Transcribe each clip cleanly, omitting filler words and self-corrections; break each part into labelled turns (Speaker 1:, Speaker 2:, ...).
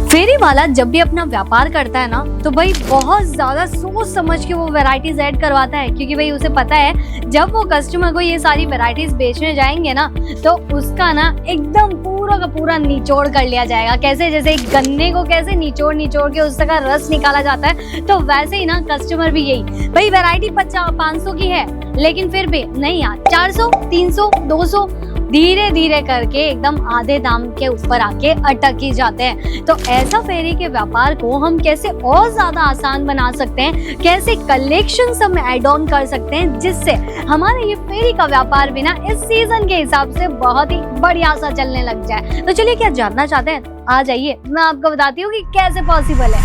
Speaker 1: फेरी वाला जब भी अपना व्यापार करता है ना, तो भाई बहुत ज्यादा सोच समझ के वो वैरायटीज ऐड करवाता है, क्योंकि भाई उसे पता है जब वो कस्टमर को ये सारी वैरायटीज बेचने जाएंगे ना, तो उसका ना एकदम पूरा का पूरा निचोड़ कर लिया जाएगा। कैसे, जैसे एक गन्ने को कैसे निचोड़ निचोड़ के उसका रस निकाला जाता है, तो वैसे ही ना कस्टमर भी यही, भाई वैरायटी 500 की है लेकिन फिर भी नहीं यार 400, 300, 200 धीरे धीरे करके एकदम आधे दाम के ऊपर आके अटक ही जाते हैं। तो ऐसा फेरी के व्यापार को हम कैसे और ज्यादा आसान बना सकते हैं, कैसे कलेक्शन हम ऐड ऑन कर सकते हैं, जिससे हमारा ये फेरी का व्यापार भी ना इस सीजन के हिसाब से बहुत ही बढ़िया सा चलने लग जाए। तो चलिए, क्या जानना चाहते हैं? आ जाइए, मैं आपको बताती हूँ कि कैसे पॉसिबल है।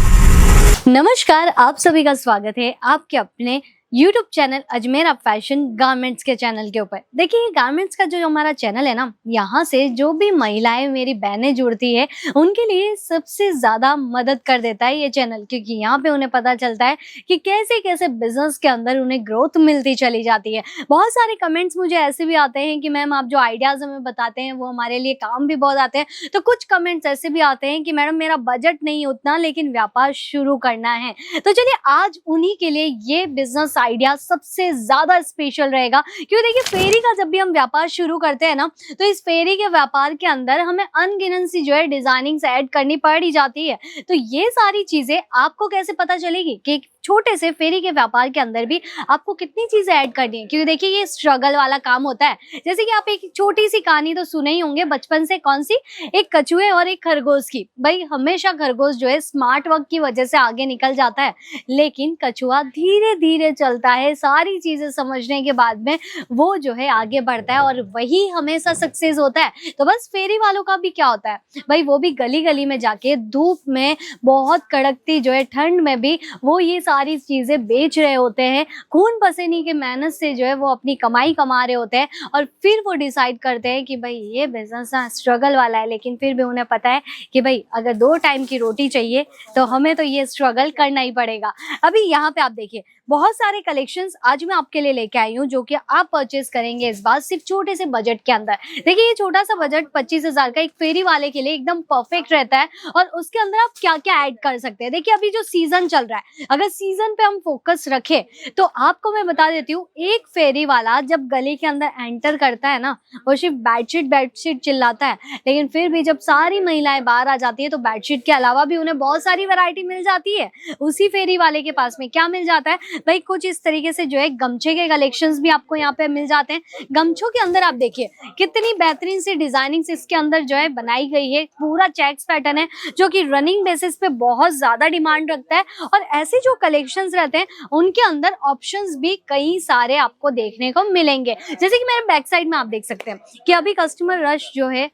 Speaker 1: नमस्कार, आप सभी का स्वागत है आपके अपने YouTube channel Ajmera fashion garments के चैनल के ऊपर। देखिए, गारमेंट्स का जो हमारा चैनल है ना, यहाँ से जो भी महिलाएं, मेरी बहनें जुड़ती है, उनके लिए सबसे ज्यादा मदद कर देता है ये चैनल, क्योंकि यहाँ पे उन्हें पता चलता है कि कैसे कैसे बिजनेस के अंदर उन्हें ग्रोथ मिलती चली जाती है। बहुत सारे कमेंट्स मुझे ऐसे भी आते हैं कि मैम आप जो आइडियाज हमें बताते हैं वो हमारे लिए काम भी बहुत आते हैं। तो कुछ कमेंट्स ऐसे भी आते हैं कि मैडम मेरा बजट नहीं उतना, लेकिन व्यापार शुरू करना है। तो चलिए, आज उन्हीं के लिए ये बिजनेस आइडिया सबसे ज्यादा स्पेशल रहेगा। क्यों, देखिए, फेरी का जब भी हम व्यापार शुरू करते हैं ना, तो इस फेरी के व्यापार के अंदर हमें अनगिनत सी जो है डिजाइनिंग ऐड करनी पड़ ही जाती है। तो ये सारी चीजें आपको कैसे पता चलेगी कि छोटे से फेरी के व्यापार के अंदर भी आपको कितनी चीजें ऐड करनी है? क्योंकि देखिए, ये स्ट्रगल वाला काम होता है। जैसे कि आप एक छोटी सी कहानी तो सुने ही होंगे बचपन से, कौन सी? एक कछुए और एक खरगोश की। भाई हमेशा खरगोश जो है स्मार्ट वर्क की वजह से आगे निकल जाता है, लेकिन कछुआ धीरे धीरे चलता है, सारी चीजें समझने के बाद में वो जो है आगे बढ़ता है और वही हमेशा सक्सेस होता है। तो बस फेरी वालों का भी क्या होता है भाई, वो भी गली गली में जाके धूप में, बहुत कड़कती जो है ठंड में भी वो ये सारी चीजें बेच रहे होते हैं। खून पसीने की मेहनत से जो है वो अपनी कमाई कमा रहे होते हैं, और फिर वो डिसाइड करते हैं कि भाई ये बिजनेस ना स्ट्रगल वाला है, लेकिन फिर भी उन्हें पता है कि भाई अगर 2 टाइम की रोटी चाहिए तो हमें तो ये स्ट्रगल करना ही पड़ेगा। अभी यहाँ पे आप देखिए, बहुत सारे कलेक्शंस आज मैं आपके लिए लेके आई हूँ, जो कि आप परचेज करेंगे इस बार सिर्फ छोटे से बजट के अंदर। देखिए, ये छोटा सा बजट 25,000 का एक फेरी वाले के लिए एकदम परफेक्ट रहता है, और उसके अंदर आप क्या क्या ऐड कर सकते हैं। देखिए, अभी जो सीजन चल रहा है, अगर सीजन पे हम फोकस रखें तो आपको मैं बता देती हूँ, एक फेरी वाला जब गली के अंदर एंटर करता है ना, वो सिर्फ बेडशीट चिल्लाता है, लेकिन फिर भी जब सारी महिलाएं बाहर आ जाती है तो बेडशीट के अलावा भी उन्हें बहुत सारी वैरायटी मिल जाती है। उसी फेरी वाले के पास में क्या मिल जाता है भाई, कुछ इस तरीके से जो है गमछे के कलेक्शंस भी आपको यहाँ पे मिल जाते हैं। गमछों के अंदर आप देखिए कितनी बेहतरीन सी डिजाइनिंग इसके अंदर जो है बनाई गई है। पूरा चेक्स पैटर्न है, जो कि रनिंग बेसिस पे बहुत ज्यादा डिमांड रखता है, और ऐसे जो कलेक्शंस रहते हैं उनके अंदर ऑप्शंस भी कई सारे आपको देखने को मिलेंगे। जैसे कि मेरे बैक साइड में आप देख सकते हैं कि अभी कस्टमर रश जो है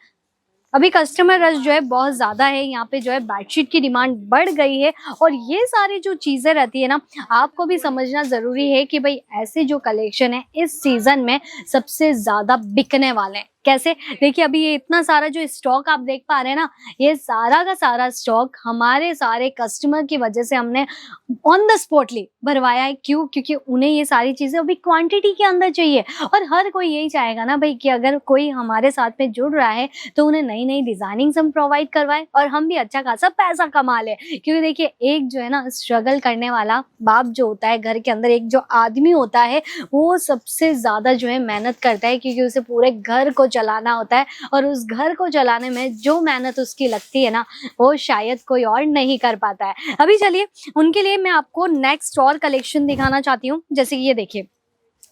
Speaker 1: बहुत ज्यादा है। यहाँ पे जो है बेडशीट की डिमांड बढ़ गई है, और ये सारी जो चीजें रहती है ना, आपको भी समझना जरूरी है कि भाई ऐसे जो कलेक्शन है इस सीजन में सबसे ज्यादा बिकने वाले हैं। कैसे? देखिए, अभी ये इतना सारा जो स्टॉक आप देख पा रहे हैं ना, ये सारा का सारा स्टॉक हमारे सारे कस्टमर की वजह से हमने ऑन द स्पॉटली भरवाया है। क्यों? क्योंकि उन्हें ये सारी चीजें अभी क्वांटिटी के अंदर चाहिए, और हर कोई यही चाहेगा ना भाई कि अगर कोई हमारे साथ में जुड़ रहा है तो उन्हें नई नई डिजाइनिंग हम प्रोवाइड करवाए और हम भी अच्छा खासा पैसा कमा ले। क्योंकि देखिए, एक जो है ना स्ट्रगल करने वाला बाप जो होता है घर के अंदर, एक जो आदमी होता है, वो सबसे ज्यादा जो है मेहनत करता है, क्योंकि उसे पूरे घर को चलाना होता है, और उस घर को चलाने में जो मेहनत उसकी लगती है ना, वो शायद कोई और नहीं कर पाता है। अभी चलिए, उनके लिए मैं आपको नेक्स्ट और कलेक्शन दिखाना चाहती हूँ। जैसे कि ये देखिए,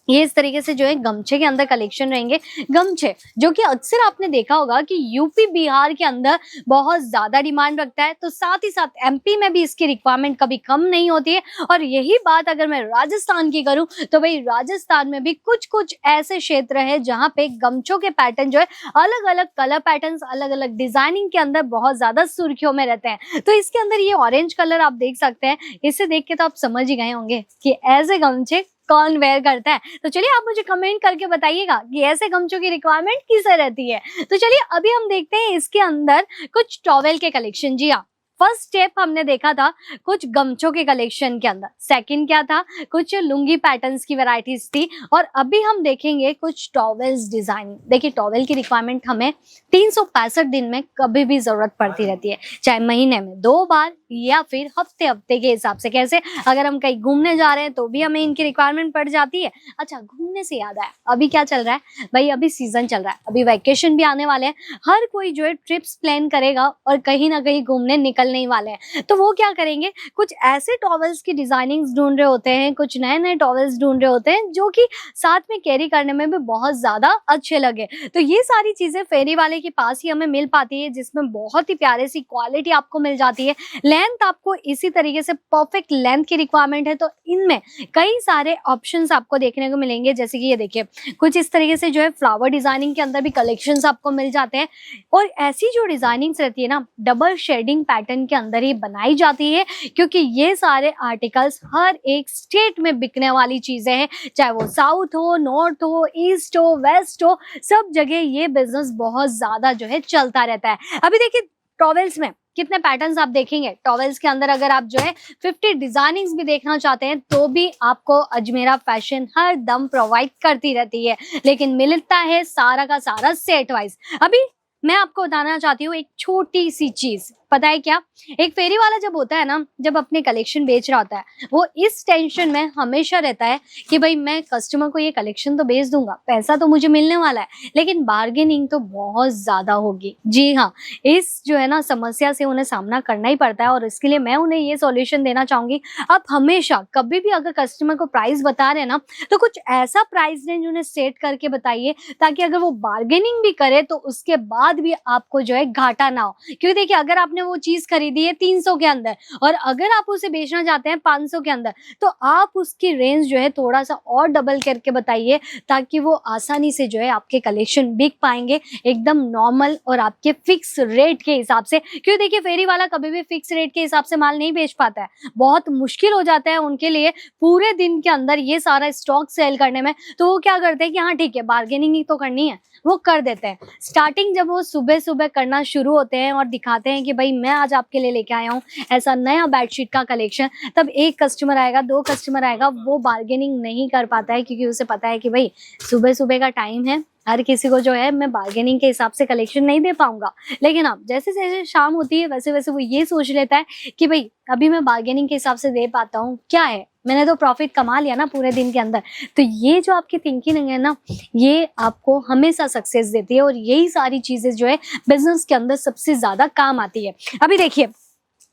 Speaker 1: ये इस तरीके से जो है गमछे के अंदर कलेक्शन रहेंगे। गमछे जो कि अक्सर आपने देखा होगा कि यूपी बिहार के अंदर बहुत ज्यादा डिमांड रखता है, तो साथ ही साथ एमपी में भी इसकी रिक्वायरमेंट कभी कम नहीं होती है। और यही बात अगर मैं राजस्थान की करूं, तो भाई राजस्थान में भी कुछ कुछ ऐसे क्षेत्र है जहां पे गमछों के पैटर्न जो है अलग अलग कलर पैटर्न, अलग अलग डिजाइनिंग के अंदर बहुत ज्यादा सुर्खियों में रहते हैं। तो इसके अंदर ये ऑरेंज कलर आप देख सकते हैं, इसे देख के तो आप समझ ही गए होंगे कि ऐसे गमछे कौन वेयर करता है। तो चलिए, आप मुझे कमेंट करके बताइएगा कि ऐसे गमछों की रिक्वायरमेंट किसे रहती है। तो चलिए, अभी हम देखते हैं इसके अंदर कुछ टॉवेल के कलेक्शन। जी हाँ, फर्स्ट स्टेप हमने देखा था कुछ गमछों के कलेक्शन के अंदर, सेकंड क्या था, कुछ लुंगी पैटर्न्स की वैरायटीज थी, और अभी हम देखेंगे कुछ टॉवेल्स डिजाइनिंग। देखिए टॉवेल की रिक्वायरमेंट हमें 365 दिन में कभी भी जरूरत पड़ती रहती है, चाहे महीने में 2 बार या फिर हफ्ते हफ्ते के हिसाब से। कैसे, अगर हम कहीं घूमने जा रहे हैं तो भी हमें इनकी रिक्वायरमेंट पड़ जाती है। अच्छा, घूमने से याद आया, अभी क्या चल रहा है भाई, अभी सीजन चल रहा है, अभी वैकेशन भी आने वाले हैं, हर कोई जो है ट्रिप्स प्लान करेगा और कहीं ना कहीं घूमने निकलने ही वाले हैं। तो वो क्या करेंगे, कुछ ऐसे टॉवेल्स की डिजाइनिंग्स ढूंढ रहे होते हैं, कुछ नए नए टॉवेल्स ढूंढ रहे होते हैं जो कि साथ में कैरी करने में भी बहुत ज्यादा अच्छे लगे। तो ये सारी चीजें फेरी वाले के पास ही हमें मिल पाती है, जिसमें बहुत ही प्यारे सी क्वालिटी आपको मिल जाती है। लेंथ आपको इसी तरीके से परफेक्ट लेंथ की रिक्वायरमेंट है तो इनमें कई सारे ऑप्शंस आपको देखने को मिलेंगे। जैसे कि ये देखिए, कुछ इस तरीके से जो है फ्लावर डिजाइनिंग के अंदर भी कलेक्शंस आपको मिल जाते हैं, और ऐसी जो डिजाइनिंग्स रहती है ना, डबल शेडिंग पैटर्न के अंदर ही बनाई जाती है, क्योंकि ये सारे आर्टिकल्स हर एक स्टेट में बिकने वाली चीजें हैं, चाहे वो साउथ हो, नॉर्थ हो, ईस्ट हो, वेस्ट हो, सब जगह ये बिजनेस बहुत ज्यादा जो है चलता रहता है। अभी देखिए टॉवेल्स में कितने पैटर्न्स आप देखेंगे, टॉवेल्स के अंदर अगर आप जो है 50 डिजाइनिंग्स भी देखना चाहते हैं तो भी आपको अजमेरा फैशन हर दम प्रोवाइड करती रहती है, लेकिन मिलता है सारा का सारा सेट वाइज। अभी मैं आपको बताना चाहती हूँ एक छोटी सी चीज, पता है क्या, एक फेरी वाला जब होता है ना, जब अपने कलेक्शन बेच रहा होता है, वो इस टेंशन में हमेशा रहता है कि भाई मैं कस्टमर को ये कलेक्शन तो बेच दूंगा, पैसा तो मुझे मिलने वाला है, लेकिन बार्गेनिंग तो बहुत ज्यादा होगी। जी हाँ, इस जो है ना समस्या से उन्हें सामना करना ही पड़ता है, और इसके लिए मैं उन्हें ये सॉल्यूशन देना चाहूंगी, आप हमेशा कभी भी अगर कस्टमर को प्राइस बता रहे हैं ना, तो कुछ ऐसा प्राइस रेंज उन्हें सेट करके बताइए ताकि अगर वो बार्गेनिंग भी करे तो उसके बाद भी आपको जो है घाटा ना हो। क्योंकि देखिए, अगर आपने वो चीज खरीदी है 300 के अंदर और अगर आप उसे बेचना चाहते हैं 500 के अंदर, तो आप उसकी रेंज जो है थोड़ा सा और डबल करके बताइए, ताकि वो आसानी से जो है आपके कलेक्शन बिक पाएंगे एकदम नॉर्मल और आपके फिक्स रेट के हिसाब से। क्योंकि देखिए फेरी वाला कभी भी फिक्स रेट के हिसाब से माल नहीं बेच पाता है, बहुत मुश्किल हो जाता है उनके लिए पूरे दिन के अंदर ये सारा स्टॉक सेल करने में। तो वो क्या करते हैं कि हाँ ठीक है, बार्गेनिंग ही तो करनी है, वो कर देते हैं। स्टार्टिंग जब वो सुबह सुबह करना शुरू होते हैं और दिखाते हैं कि भाई मैं आज आपके लिए लेके आया हूँ ऐसा नया बेडशीट का कलेक्शन, तब एक कस्टमर आएगा, 2 कस्टमर आएगा, वो बार्गेनिंग नहीं कर पाता है, क्योंकि उसे पता है कि भाई सुबह सुबह का टाइम है, हर किसी को जो है मैं बार्गेनिंग के हिसाब से कलेक्शन नहीं दे पाऊंगा। लेकिन अब जैसे जैसे शाम होती है वैसे वैसे वो ये सोच लेता है कि भाई अभी मैं बार्गेनिंग के हिसाब से दे पाता हूँ, क्या है, मैंने तो प्रॉफिट कमा लिया ना पूरे दिन के अंदर। तो ये जो आपकी थिंकिंग है ना, ये आपको हमेशा सक्सेस देती है, और यही सारी चीजें जो है बिजनेस के अंदर सबसे ज्यादा काम आती है। अभी देखिए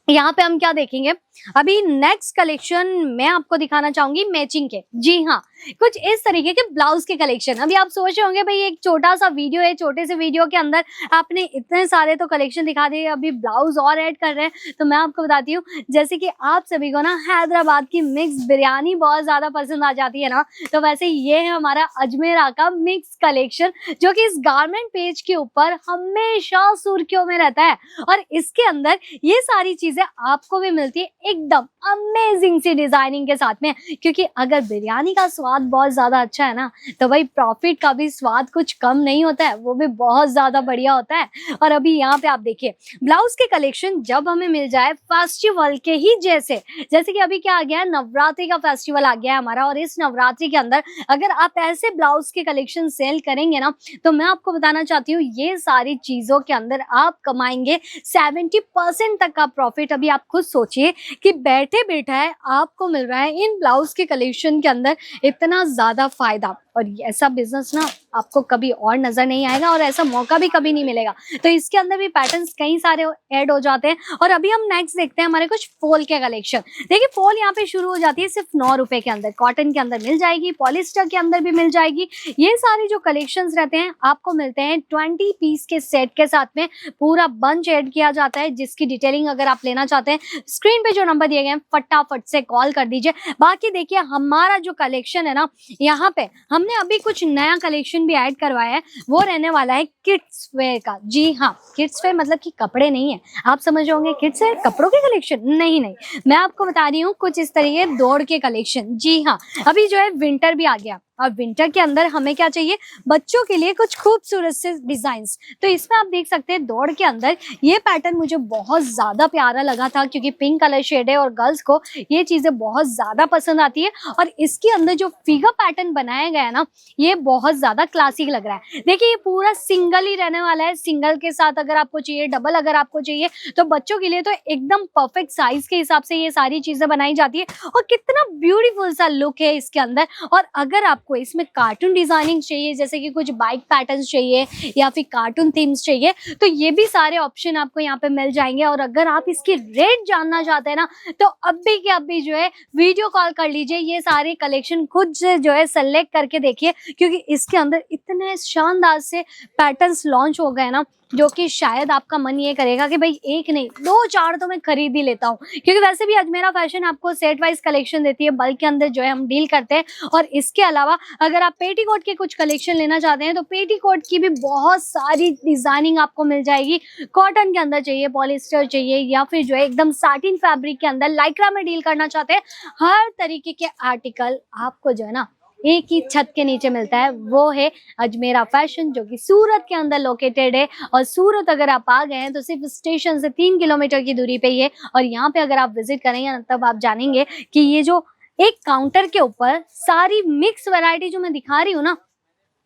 Speaker 1: यहाँ पे हम क्या देखेंगे, अभी नेक्स्ट कलेक्शन मैं आपको दिखाना चाहूंगी मैचिंग के। जी हाँ, कुछ इस तरीके के ब्लाउज के कलेक्शन। अभी आप सोच रहे होंगे भाई एक छोटा सा वीडियो है, छोटे से वीडियो के अंदर आपने इतने सारे तो कलेक्शन दिखा दिए, अभी ब्लाउज और ऐड कर रहे हैं। तो मैं आपको बताती हूँ, जैसे कि आप सभी को ना हैदराबाद की मिक्स बिरयानी बहुत ज्यादा पसंद आ जाती है ना, तो वैसे ये है हमारा अजमेरा का मिक्स कलेक्शन, जो कि इस गारमेंट पेज के ऊपर हमेशा सुर्खियों में रहता है। और इसके अंदर ये सारी चीजें आपको भी मिलती है एकदम अमेजिंग सी डिजाइनिंग के साथ में, क्योंकि अगर बिरयानी का स्वाद बहुत ज्यादा अच्छा है ना, तो भाई प्रॉफिट का भी स्वाद कुछ कम नहीं होता है, वो भी बहुत ज्यादा बढ़िया होता है। और अभी यहाँ पे आप देखिए ब्लाउज के कलेक्शन जब हमें मिल जाए फेस्टिवल के ही जैसे कि अभी क्या आ गया है, नवरात्रि का फेस्टिवल आ गया है हमारा, और इस नवरात्रि के अंदर अगर आप ऐसे ब्लाउज के कलेक्शन सेल करेंगे ना, तो मैं आपको बताना चाहती हूँ ये सारी चीजों के अंदर आप कमाएंगे 70% तक का प्रॉफिट। अभी आप खुद सोचिए कि बैठे बैठाए आपको मिल रहा है इन ब्लाउज के कलेक्शन के अंदर इतना ज्यादा फायदा, और ऐसा बिजनेस ना आपको कभी और नजर नहीं आएगा, और ऐसा मौका भी कभी नहीं मिलेगा। तो इसके अंदर भी पैटर्न्स कई सारे ऐड हो जाते हैं। और अभी हम नेक्स्ट देखते हैं हमारे कुछ फॉल के कलेक्शन। देखिए फॉल यहाँ पे शुरू हो जाती है सिर्फ 9 रुपए के अंदर, कॉटन के अंदर मिल जाएगी, पॉलिस्टर के अंदर भी मिल जाएगी। ये सारी जो कलेक्शंस रहते हैं आपको मिलते हैं 20 पीस के सेट के साथ में, पूरा बंच ऐड किया जाता है, जिसकी डिटेलिंग अगर आप लेना चाहते हैं स्क्रीन पे जो नंबर दिए गए हैं फटाफट से कॉल कर दीजिए। बाकी देखिए हमारा जो कलेक्शन है ना, यहाँ पे हमने अभी कुछ नया कलेक्शन भी ऐड करवाया है, वो रहने वाला है किड्स वेयर का। जी हाँ, किड्स वेयर मतलब कि कपड़े नहीं है, आप समझ होंगे किड्स वेयर कपड़ों के कलेक्शन, नहीं, मैं आपको बता रही हूँ कुछ इस तरीके दौड़ के कलेक्शन। जी हाँ, अभी जो है विंटर भी आ गया, और विंटर के अंदर हमें क्या चाहिए, बच्चों के लिए कुछ खूबसूरत से डिजाइन्स। तो इसमें आप देख सकते हैं दौड़ के अंदर ये पैटर्न मुझे बहुत ज्यादा प्यारा लगा था, क्योंकि पिंक कलर शेड है और गर्ल्स को ये चीजें बहुत ज्यादा पसंद आती है। और इसके अंदर जो फिगर पैटर्न बनाया गया है ना, ये बहुत ज्यादा क्लासिक लग रहा है। देखिए ये पूरा सिंगल ही रहने वाला है, सिंगल के साथ अगर आपको चाहिए, डबल अगर आपको चाहिए, तो बच्चों के लिए तो एकदम परफेक्ट साइज के हिसाब से ये सारी चीजें बनाई जाती है। और कितना ब्यूटीफुल सा लुक है इसके अंदर। और अगर आपको इसमें कार्टून डिजाइनिंग चाहिए, जैसे कि कुछ बाइक पैटर्न्स चाहिए या फिर कार्टून थीम्स चाहिए, तो ये भी सारे ऑप्शन आपको यहाँ पे मिल जाएंगे। और अगर आप इसकी रेट जानना चाहते हैं ना, तो अभी के अभी जो है वीडियो कॉल कर लीजिए, ये सारे कलेक्शन खुद से जो है सेलेक्ट करके देखिए, क्योंकि इसके अंदर इतने शानदार से पैटर्न्स लॉन्च हो गए ना, जो कि शायद आपका मन ये करेगा कि भाई एक नहीं 2-4 तो मैं खरीद ही लेता हूँ। क्योंकि वैसे भी अजमेरा फैशन आपको सेट वाइज कलेक्शन देती है, बल्क के अंदर जो है हम डील करते हैं। और इसके अलावा अगर आप पेटीकोट के कुछ कलेक्शन लेना चाहते हैं, तो पेटीकोट की भी बहुत सारी डिजाइनिंग आपको मिल जाएगी। कॉटन के अंदर चाहिए, पॉलिस्टर चाहिए, या फिर जो है एकदम साटिन फैब्रिक के अंदर लाइक्रा में डील करना चाहते हैं, हर तरीके के आर्टिकल आपको जो है ना एक ही छत के नीचे मिलता है। वो है अजमेरा फैशन, जो कि सूरत के अंदर लोकेटेड है। और सूरत अगर आप आ गए हैं तो सिर्फ स्टेशन से 3 किलोमीटर की दूरी पे ही है। और यहाँ पे अगर आप विजिट करेंगे तब आप जानेंगे कि ये जो एक काउंटर के ऊपर सारी मिक्स वैरायटी जो मैं दिखा रही हूँ ना,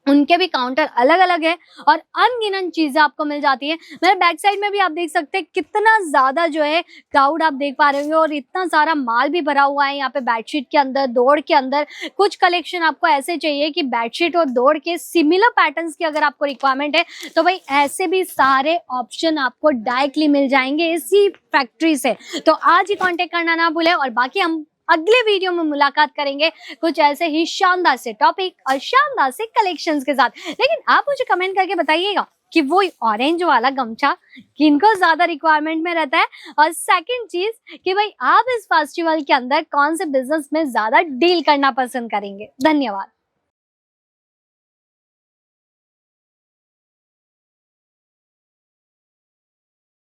Speaker 1: उनके भी काउंटर अलग अलग है और अनगिनत चीजें आपको मिल जाती है। मेरे बैक साइड में भी आप देख सकते हैं कितना ज्यादा जो है क्राउड आप देख पा रहे होंगे, और इतना सारा माल भी भरा हुआ है यहाँ पे बेडशीट के अंदर, दौड़ के अंदर। कुछ कलेक्शन आपको ऐसे चाहिए कि बेडशीट और दौड़ के सिमिलर पैटर्न्स की अगर आपको रिक्वायरमेंट है, तो भाई ऐसे भी सारे ऑप्शन आपको डायरेक्टली मिल जाएंगे इसी फैक्ट्री से। तो आज ही कॉन्टेक्ट करना ना भूलें। और बाकी हम अगले वीडियो में मुलाकात करेंगे कुछ ऐसे ही शानदार से टॉपिक और शानदार से कलेक्शंस के साथ। लेकिन आप मुझे कमेंट करके बताइएगा कि वो ऑरेंज वाला गमछा किनको ज्यादा रिक्वायरमेंट में रहता है। और सेकंड चीज कि भाई आप इस फेस्टिवल के अंदर कौन से बिजनेस में ज्यादा डील करना पसंद करेंगे। धन्यवाद।